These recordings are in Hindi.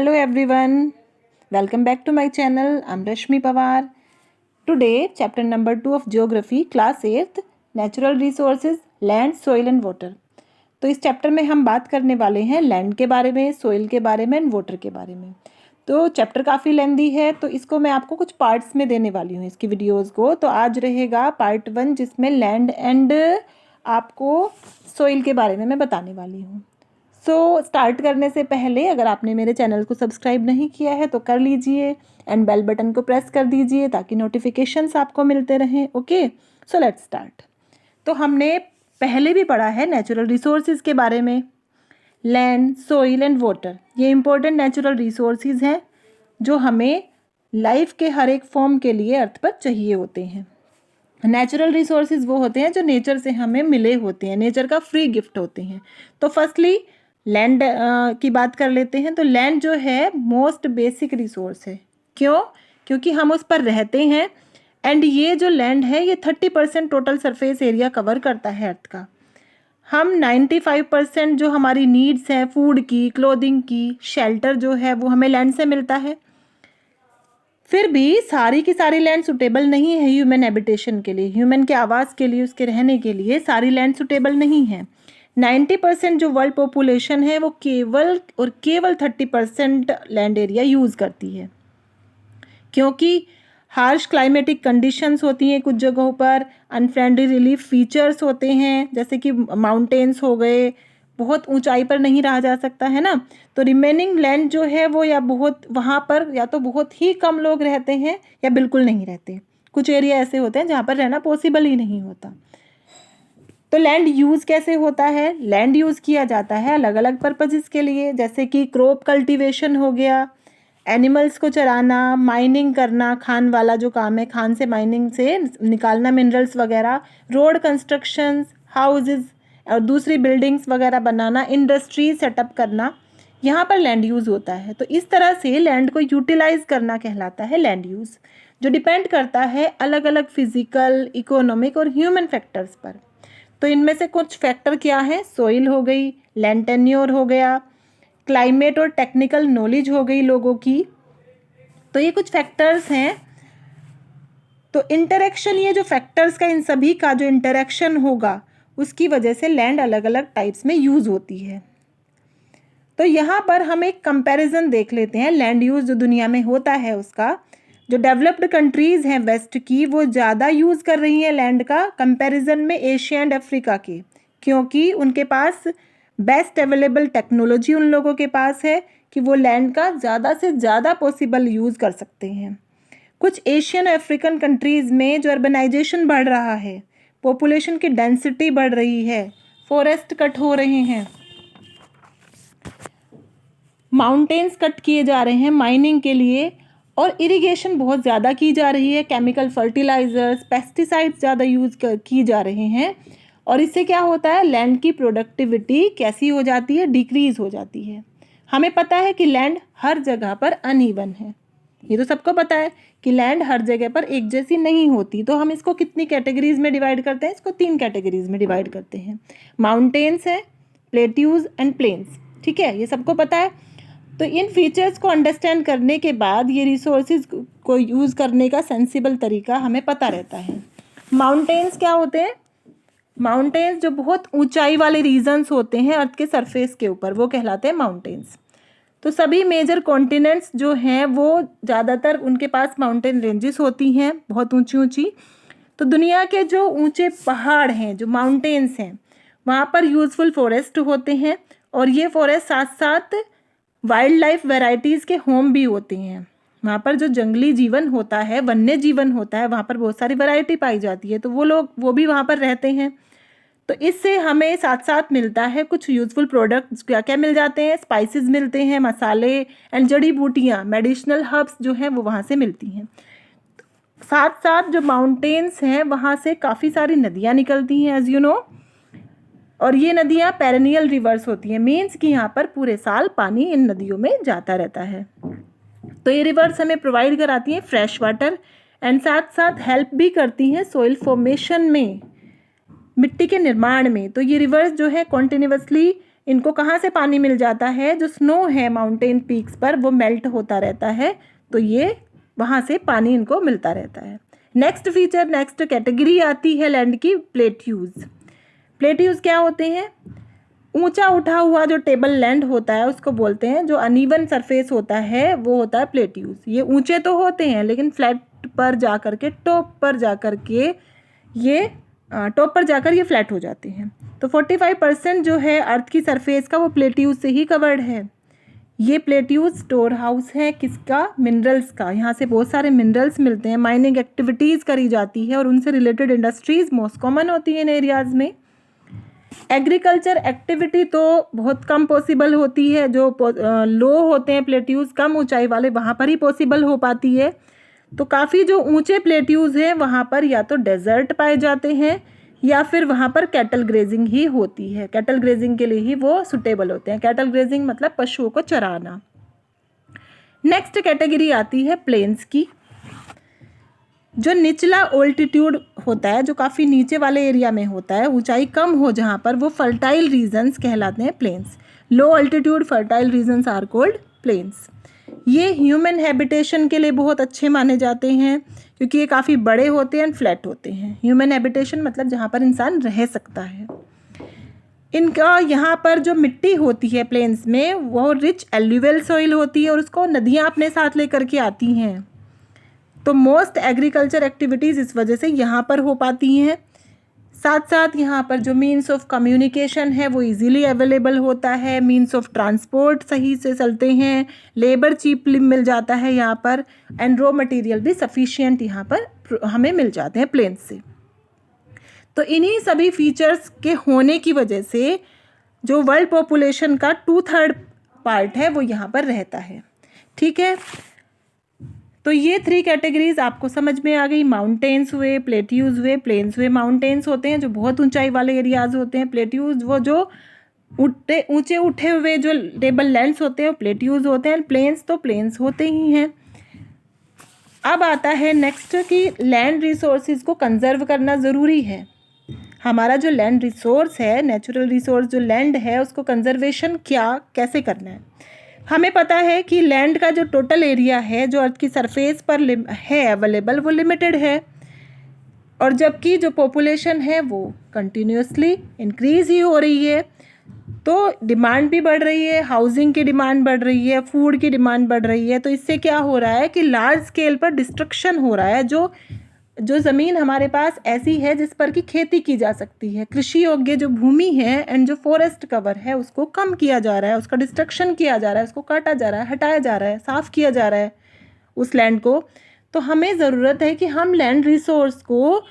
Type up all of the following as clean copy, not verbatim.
Hello everyone, welcome back to my channel. I'm Rashmi Pawar. Today, chapter number 2 of Geography, class 8th, Natural Resources, Land, Soil and Water. तो इस चैप्टर में हम बात करने वाले हैं लैंड के बारे में, सोइल के बारे में एंड वाटर के बारे में। तो चैप्टर काफ़ी लेंदी है, तो इसको मैं आपको कुछ पार्ट्स में देने वाली हूँ इसकी वीडियोज़ को। तो आज रहेगा पार्ट 1 जिसमें लैंड एंड आपको सोइल के बारे में मैं बताने वाली हूँ। स्टार्ट करने से पहले अगर आपने मेरे चैनल को सब्सक्राइब नहीं किया है तो कर लीजिए एंड बेल बटन को प्रेस कर दीजिए ताकि नोटिफिकेशंस आपको मिलते रहें। Okay, so let's start. तो हमने पहले भी पढ़ा है नेचुरल रिसोर्सेज के बारे में, लैंड, सोइल एंड वाटर। ये इंपॉर्टेंट नेचुरल रिसोर्सेज हैं जो हमें लाइफ के हर एक फॉर्म के लिए अर्थ पर चाहिए होते हैं। नेचुरल रिसोर्सेज वो होते हैं जो नेचर से हमें मिले होते हैं, नेचर का फ्री गिफ्ट होते हैं। तो फर्स्टली लैंड की बात कर लेते हैं। तो लैंड जो है मोस्ट बेसिक रिसोर्स है। क्यों? क्योंकि हम उस पर रहते हैं एंड ये जो लैंड है ये 30% टोटल सरफेस एरिया कवर करता है अर्थ का। हम 95% जो हमारी नीड्स हैं, फूड की, क्लोथिंग की, शेल्टर जो है वो हमें लैंड से मिलता है। फिर भी सारी की सारी लैंड सुटेबल नहीं है ह्यूमन हैबिटेशन के लिए, ह्यूमन के आवास के लिए, उसके रहने के लिए सारी लैंड सुटेबल नहीं है। 90% जो वर्ल्ड पॉपुलेशन है वो केवल 30% लैंड एरिया यूज़ करती है, क्योंकि हार्श क्लाइमेटिक कंडीशंस होती हैं कुछ जगहों पर, अनफ्रेंडली रिलीफ फीचर्स होते हैं जैसे कि माउंटेन्स हो गए, बहुत ऊंचाई पर नहीं रहा जा सकता है ना। तो रिमेनिंग लैंड जो है वो या बहुत वहाँ पर या तो बहुत ही कम लोग रहते हैं या बिल्कुल नहीं रहते। कुछ एरिया ऐसे होते हैं जहाँ पर रहना पॉसिबल ही नहीं होता। तो लैंड यूज़ कैसे होता है? लैंड यूज़ किया जाता है अलग अलग पर्पजेस के लिए, जैसे कि क्रॉप कल्टीवेशन हो गया, एनिमल्स को चराना, माइनिंग करना, खान वाला जो काम है, खान से माइनिंग से निकालना मिनरल्स वगैरह, रोड कंस्ट्रक्शंस, हाउसेस और दूसरी बिल्डिंग्स वगैरह बनाना, इंडस्ट्री सेटअप करना, यहाँ पर लैंड यूज़ होता है। तो इस तरह से लैंड को यूटिलाइज करना कहलाता है लैंड यूज़, जो डिपेंड करता है अलग अलग फिजिकल, इकोनॉमिक और ह्यूमन फैक्टर्स पर। तो इनमें से कुछ फैक्टर क्या है? सोइल हो गई, लैंड टेन्योर हो गया, क्लाइमेट और टेक्निकल नॉलेज हो गई लोगों की। तो ये कुछ फैक्टर्स हैं। तो इंटरेक्शन, ये जो फैक्टर्स का इन सभी का जो इंटरेक्शन होगा उसकी वजह से लैंड अलग अलग टाइप्स में यूज़ होती है। तो यहाँ पर हम एक कंपैरिजन देख लेते हैं लैंड यूज़ जो दुनिया में होता है उसका। जो डेवलप्ड कंट्रीज़ हैं वेस्ट की वो ज़्यादा यूज़ कर रही हैं लैंड का कंपैरिजन में एशिया एंड अफ्रीका के, क्योंकि उनके पास बेस्ट अवेलेबल टेक्नोलॉजी उन लोगों के पास है कि वो लैंड का ज़्यादा से ज़्यादा पॉसिबल यूज़ कर सकते हैं। कुछ एशियन और अफ्रीकन कंट्रीज़ में जो अर्बनाइजेशन बढ़ रहा है, पॉपुलेशन की डेंसिटी बढ़ रही है, फॉरेस्ट कट हो रहे हैं, माउंटेन्स कट किए जा रहे हैं माइनिंग के लिए, और इरिगेशन बहुत ज़्यादा की जा रही है, केमिकल फर्टिलाइजर्स, पेस्टिसाइड्स ज़्यादा यूज़ की जा रहे हैं। और इससे क्या होता है? लैंड की प्रोडक्टिविटी कैसी हो जाती है? डिक्रीज़ हो जाती है। हमें पता है कि लैंड हर जगह पर अनइवन है, ये तो सबको पता है कि लैंड हर जगह पर एक जैसी नहीं होती। तो हम इसको कितनी कैटेगरीज में डिवाइड करते हैं? इसको 3 कैटेगरीज में डिवाइड करते हैं। माउंटेन्स है, प्लेट्यूज एंड प्लेन्स, ठीक है, ये सबको पता है। तो इन फीचर्स को अंडरस्टैंड करने के बाद ये रिसोर्सेज को यूज़ करने का सेंसिबल तरीका हमें पता रहता है। माउंटेन्स क्या होते हैं? माउंटेन्स जो बहुत ऊंचाई वाले रीजन्स होते हैं अर्थ के सरफेस के ऊपर, वो कहलाते हैं माउंटेन्स। तो सभी मेजर कॉन्टिनेंट्स जो हैं वो ज़्यादातर उनके पास माउंटेन रेंजेस होती हैं, बहुत ऊंची ऊंची। तो दुनिया के जो ऊंचे पहाड़ हैं, जो माउंटेन्स हैं, वहाँ पर यूजफुल फॉरेस्ट होते हैं, और ये फॉरेस्ट साथ साथ वाइल्ड लाइफ वेराइटीज़ के होम भी होते हैं। वहाँ पर जो जंगली जीवन होता है, वन्य जीवन होता है, वहाँ पर बहुत सारी वैरायटी पाई जाती है, तो वो भी वहाँ पर रहते हैं। तो इससे हमें साथ साथ मिलता है कुछ यूज़फुल प्रोडक्ट्स। क्या क्या मिल जाते हैं? स्पाइसेस मिलते हैं, मसाले एंड जड़ी बूटियाँ, मेडिसिनल हर्ब्स जो हैं वो वहाँ से मिलती हैं। साथ साथ जो माउंटेन्स हैं वहाँ से काफ़ी सारी नदियाँ निकलती हैं, एज यू नो, और ये नदियाँ पेरेनियल रिवर्स होती हैं, मीन्स कि यहाँ पर पूरे साल पानी इन नदियों में जाता रहता है। तो ये रिवर्स हमें प्रोवाइड कराती हैं फ्रेश वाटर एंड साथ साथ हेल्प भी करती हैं सॉइल फॉर्मेशन में, मिट्टी के निर्माण में। तो ये रिवर्स जो है कॉन्टिन्यूसली इनको कहाँ से पानी मिल जाता है? जो स्नो है माउंटेन पीक्स पर वो मेल्ट होता रहता है, तो ये वहाँ से पानी इनको मिलता रहता है। नेक्स्ट कैटेगरी आती है लैंड की, प्लेट्यूज। प्लेट्यूज क्या होते हैं? ऊंचा उठा हुआ जो टेबल लैंड होता है उसको बोलते हैं। जो अनइवन सरफेस होता है वो होता है प्लेट्यूज। ये ऊंचे तो होते हैं लेकिन फ्लैट पर जा कर के टॉप पर जा कर ये फ्लैट हो जाते हैं। तो 45% जो है अर्थ की सरफेस का वो प्लेट्यूज से ही कवर्ड है। ये प्लेट्यूज स्टोर हाउस है किसका? मिनरल्स का। यहाँ से बहुत सारे मिनरल्स मिलते हैं, माइनिंग एक्टिविटीज़ करी जाती है और उनसे रिलेटेड इंडस्ट्रीज़ मोस्ट कॉमन होती हैं इन एरियाज़ में। एग्रीकल्चर एक्टिविटी तो बहुत कम पॉसिबल होती है, जो लो होते हैं प्लेट्यूज, कम ऊंचाई वाले, वहाँ पर ही पॉसिबल हो पाती है। तो काफ़ी जो ऊंचे प्लेट्यूज हैं वहाँ पर या तो डेजर्ट पाए जाते हैं या फिर वहाँ पर कैटल ग्रेजिंग ही होती है। कैटल ग्रेजिंग के लिए ही वो सुटेबल होते हैं। कैटल ग्रेजिंग मतलब पशुओं को चराना। नेक्स्ट कैटेगरी आती है प्लेन्स की। जो निचला ऑल्टीट्यूड होता है, जो काफ़ी नीचे वाले एरिया में होता है, ऊंचाई कम हो जहाँ पर, वो फर्टाइल रीजन्स कहलाते हैं plains. Low altitude fertile regions are called plains. ये ह्यूमन हैबिटेशन के लिए बहुत अच्छे माने जाते हैं क्योंकि ये काफ़ी बड़े होते हैं एंड फ्लैट होते हैं। ह्यूमन हैबिटेशन मतलब जहाँ पर इंसान रह सकता है। इनका यहाँ पर जो मिट्टी होती है प्लेन्स में वो रिच एल्यूवियल सॉइल होती है और उसको नदियाँ अपने साथ लेकर के आती हैं। तो मोस्ट एग्रीकल्चर एक्टिविटीज़ इस वजह से यहाँ पर हो पाती हैं। साथ साथ यहाँ पर जो मीन्स ऑफ कम्युनिकेशन है वो इजीली अवेलेबल होता है, मीन्स ऑफ ट्रांसपोर्ट सही से चलते हैं, लेबर चीपली मिल जाता है यहाँ पर, एंड रॉ मटेरियल भी सफिशिएंट यहाँ पर हमें मिल जाते हैं प्लेन्स से। तो इन्हीं सभी फीचर्स के होने की वजह से जो वर्ल्ड पॉपुलेशन का 2/3 पार्ट है वो यहाँ पर रहता है। ठीक है, तो ये 3 कैटेगरीज आपको समझ में आ गई। माउंटेन्स हुए, प्लेट्यूज हुए, प्लेन्स हुए। माउंटेन्स होते हैं जो बहुत ऊंचाई वाले एरियाज होते हैं, प्लेट्यूज वो जो ऊंचे उठे हुए जो टेबल लैंड्स होते हैं, प्लेट्यूज होते हैं, प्लेन्स तो प्लेन्स होते ही हैं। अब आता है नेक्स्ट कि लैंड रिसोर्सेज को कंजर्व करना ज़रूरी है। हमारा जो लैंड रिसोर्स है, नेचुरल रिसोर्स जो लैंड है, उसको कंजर्वेशन कैसे करना है। हमें पता है कि लैंड का जो टोटल एरिया है जो अर्थ की सरफेस पर है अवेलेबल वो लिमिटेड है, और जबकि जो पॉपुलेशन है वो कंटिन्यूसली इंक्रीज़ ही हो रही है। तो डिमांड भी बढ़ रही है, हाउसिंग की डिमांड बढ़ रही है, फूड की डिमांड बढ़ रही है। तो इससे क्या हो रहा है कि लार्ज स्केल पर डिस्ट्रक्शन हो रहा है। जो ज़मीन हमारे पास ऐसी है जिस पर की खेती की जा सकती है, कृषि योग्य जो भूमि है एंड जो फॉरेस्ट कवर है उसको कम किया जा रहा है, उसका डिस्ट्रक्शन किया जा रहा है, उसको काटा जा रहा है, हटाया जा रहा है, साफ़ किया जा रहा है उस लैंड को। तो हमें ज़रूरत है कि हम लैंड रिसोर्स को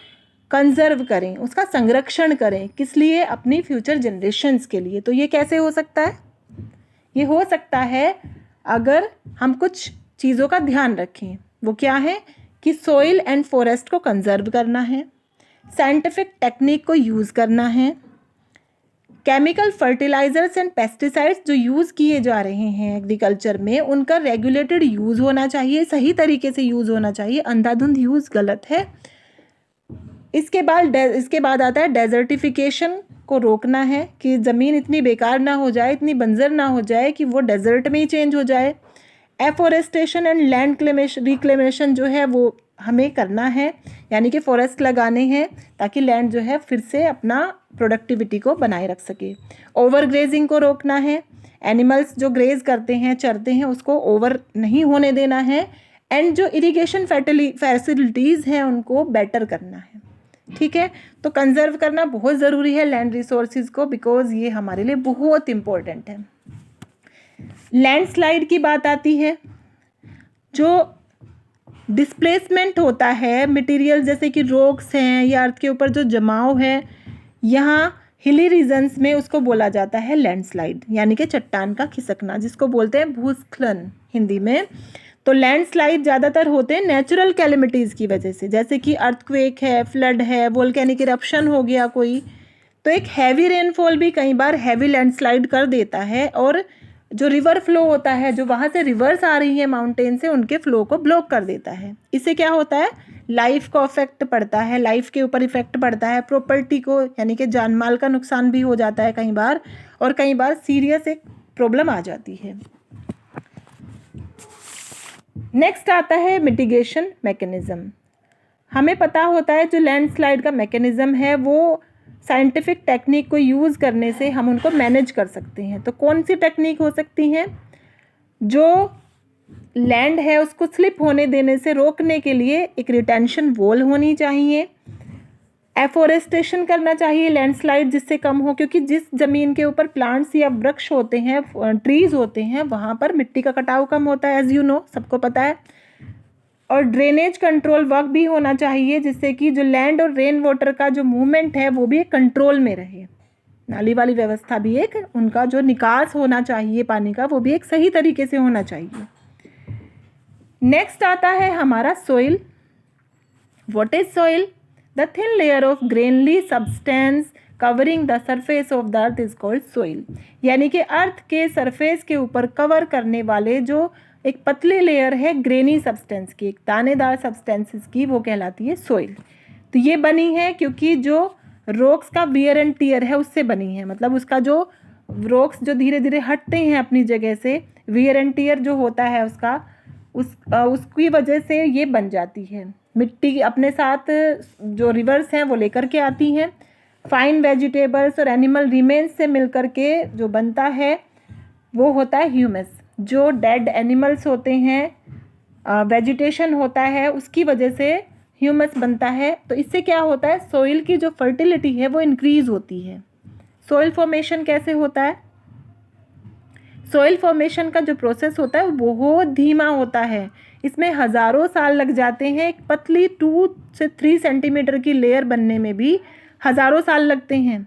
कंजर्व करें, उसका संरक्षण करें। किस लिए? अपनी फ्यूचर जनरेशन्स के लिए। तो ये कैसे हो सकता है? ये हो सकता है अगर हम कुछ चीज़ों का ध्यान रखें। वो क्या है कि सॉइल एंड फॉरेस्ट को कंजर्व करना है, साइंटिफिक टेक्निक को यूज़ करना है, केमिकल फर्टिलाइजर्स एंड पेस्टिसाइड्स जो यूज़ किए जा रहे हैं एग्रीकल्चर में उनका रेगुलेटेड यूज़ होना चाहिए, सही तरीके से यूज़ होना चाहिए। अंधाधुंध यूज़ गलत है। इसके बाद आता है डेजर्टिफिकेशन को रोकना है कि ज़मीन इतनी बेकार ना हो जाए, इतनी बंजर ना हो जाए कि वो डेजर्ट में ही चेंज हो जाए। एफोरेस्टेशन एंड लैंड रिक्लेमेशन जो है वो हमें करना है, यानी कि फॉरेस्ट लगाने हैं ताकि लैंड जो है फिर से अपना प्रोडक्टिविटी को बनाए रख सके। ओवर ग्रेजिंग को रोकना है, एनिमल्स जो ग्रेज करते हैं, चरते हैं, उसको ओवर नहीं होने देना है, एंड जो इरिगेशन फैसिलिटीज़ हैं उनको बेटर करना है। ठीक है, तो कंजर्व करना बहुत ज़रूरी है लैंड रिसोर्सेज को, बिकॉज ये हमारे लिए बहुत इम्पोर्टेंट है। लैंडस्लाइड की बात आती है। जो डिस्प्लेसमेंट होता है मटेरियल जैसे कि रॉक्स हैं या अर्थ के ऊपर जो जमाव है, यहाँ हिली रीजन्स में उसको बोला जाता है लैंडस्लाइड, यानी कि चट्टान का खिसकना, जिसको बोलते हैं भूस्खलन हिंदी में। तो लैंडस्लाइड ज़्यादातर होते हैं नेचुरल कैलेमिटीज़ की वजह से, जैसे कि अर्थक्वेक है, फ्लड है, वोल्केनिक इरप्शन हो गया कोई। तो एक हैवी रेनफॉल भी कई बार हैवी लैंडस्लाइड कर देता है, और जो रिवर फ्लो होता है, जो वहाँ से रिवर्स आ रही है माउंटेन से, उनके फ्लो को ब्लॉक कर देता है। इससे क्या होता है? लाइफ को अफेक्ट पड़ता है, लाइफ के ऊपर इफेक्ट पड़ता है, प्रॉपर्टी को यानी कि जान माल का नुकसान भी हो जाता है कई बार, और कई बार सीरियस एक प्रॉब्लम आ जाती है। नेक्स्ट आता है मिटिगेशन मैकेनिज्म। हमें पता होता है जो लैंडस्लाइड का मैकेनिज्म है वो साइंटिफिक टेक्निक को यूज़ करने से हम उनको मैनेज कर सकते हैं। तो कौन सी टेक्निक हो सकती हैं? जो लैंड है उसको स्लिप होने देने से रोकने के लिए एक रिटेंशन वॉल होनी चाहिए, एफोरेस्टेशन करना चाहिए लैंडस्लाइड जिससे कम हो, क्योंकि जिस ज़मीन के ऊपर प्लांट्स या वृक्ष होते हैं, ट्रीज़ होते हैं, वहाँ पर मिट्टी का कटाव कम होता है, एज यू नो, सबको पता है। और ड्रेनेज कंट्रोल वर्क भी होना चाहिए जिससे कि जो लैंड और रेन वाटर का जो मूवमेंट है वो भी एक कंट्रोल में रहे। नाली वाली व्यवस्था भी एक, उनका जो निकास होना चाहिए पानी का वो भी एक सही तरीके से होना चाहिए। नेक्स्ट आता है हमारा soil. What is soil? The thin layer of grainy substance covering the surface of the earth is called soil. यानी कि अर्थ के सरफेस के ऊपर कवर करने वाले जो एक पतली लेयर है ग्रेनी सब्सटेंस की, एक दानेदार सब्सटेंसेस की, वो कहलाती है सोइल। तो ये बनी है क्योंकि जो रॉक्स का वियर एंड टियर है उससे बनी है, मतलब उसका जो रॉक्स जो धीरे धीरे हटते हैं अपनी जगह से, वियर एंड टियर जो होता है उसका, उसकी वजह से ये बन जाती है। मिट्टी अपने साथ जो रिवर्स हैं वो लेकर के आती हैं। फाइन वेजिटेबल्स और एनिमल रिमेन्स से मिलकर के जो बनता है वो होता है ह्यूमस। जो डेड एनिमल्स होते हैं, वेजिटेशन होता है, उसकी वजह से ह्यूमस बनता है। तो इससे क्या होता है, सोइल की जो फर्टिलिटी है वो इंक्रीज़ होती है। सोइल फॉर्मेशन कैसे होता है? सोइल फॉर्मेशन का जो प्रोसेस होता है वो बहुत धीमा होता है। इसमें हज़ारों साल लग जाते हैं। एक पतली 2 से 3 सेंटीमीटर की लेयर बनने में भी हज़ारों साल लगते हैं।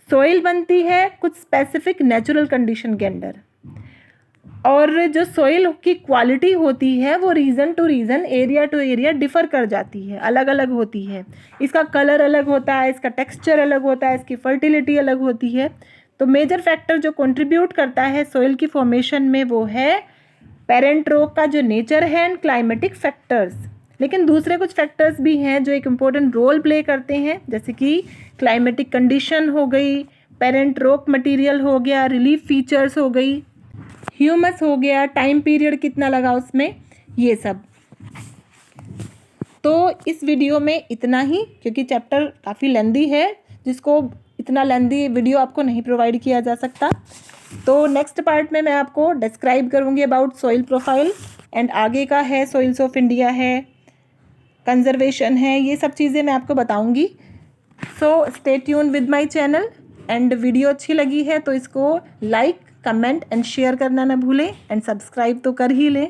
सोइल बनती है कुछ स्पेसिफिक नेचुरल कंडीशन के अंडर, और जो सोइल की क्वालिटी होती है वो region to region, area to area differ कर जाती है, अलग अलग होती है। इसका कलर अलग होता है, इसका टेक्सचर अलग होता है, इसकी फर्टिलिटी अलग होती है। तो मेजर फैक्टर जो कंट्रीब्यूट करता है सोइल की फॉर्मेशन में वो है पेरेंट रॉक का जो नेचर है एंड क्लाइमेटिक फैक्टर्स। लेकिन दूसरे कुछ फैक्टर्स भी हैं जो एक इम्पोर्टेंट रोल प्ले करते हैं, जैसे कि क्लाइमेटिक कंडीशन हो गई, पेरेंट रॉक मटेरियल हो गया, रिलीफ फीचर्स हो गई, ह्यूमस हो गया, टाइम पीरियड कितना लगा उसमें, ये सब। तो इस वीडियो में इतना ही, क्योंकि चैप्टर काफ़ी लेंदी है, जिसको इतना लेंदी वीडियो आपको नहीं प्रोवाइड किया जा सकता। तो नेक्स्ट पार्ट में मैं आपको डिस्क्राइब करूँगी अबाउट सॉइल प्रोफाइल, एंड आगे का है सॉइल्स ऑफ इंडिया है, कंजर्वेशन है, ये सब चीज़ें मैं आपको बताऊँगी। So stay tune with my channel, and video अच्छी लगी है तो इसको लाइक, कमेंट एंड शेयर करना ना भूलें, एंड सब्सक्राइब तो कर ही लें।